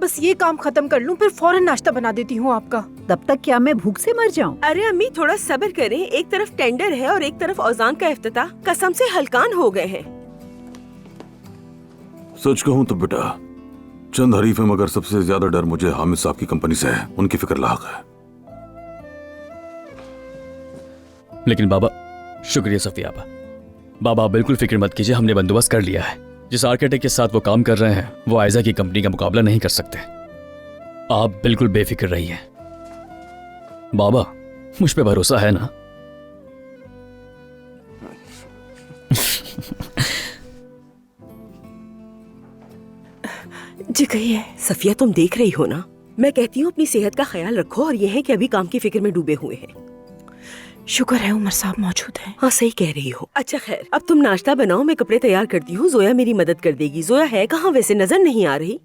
बस ये काम खत्म कर लूं, फिर फौरन नाश्ता बना देती हूँ आपका। तब तक क्या मैं भूख से मर जाऊं? अरे अम्मी थोड़ा सब्र करें, एक तरफ टेंडर है और एक तरफ औजान का इफ्तिताह, कसम से हलकान हो गए हैं। सच कहूं तो बेटा, चंद हरीफ हैं, मगर सबसे ज्यादा डर मुझे हामिद साहब की कंपनी से है। उनकी फिक्र लाख है। लेकिन बाबा, शुक्रिया सफिया बाबा, आप बिल्कुल फिक्र मत कीजिए, हमने बंदोबस्त कर लिया है। जिस आर्किटेक्ट के साथ वो काम कर रहे हैं वो आयजा की कंपनी का मुकाबला नहीं कर सकते। आप बिल्कुल बेफिक्र रहिए। बाबा, मुझ पे भरोसा है ना? जी कहिए। सफिया तुम देख रही हो ना, मैं कहती हूँ अपनी सेहत का ख्याल रखो, और ये है कि अभी काम की फिक्र में डूबे हुए हैं। शुक्र है उमर साहब मौजूद हैं। हाँ सही कह रही हो। अच्छा खैर, अब तुम नाश्ता बनाओ, मैं कपड़े तैयार करती हूँ, जोया मेरी मदद कर देगी। जोया है कहाँ वैसे, नजर नहीं आ रही।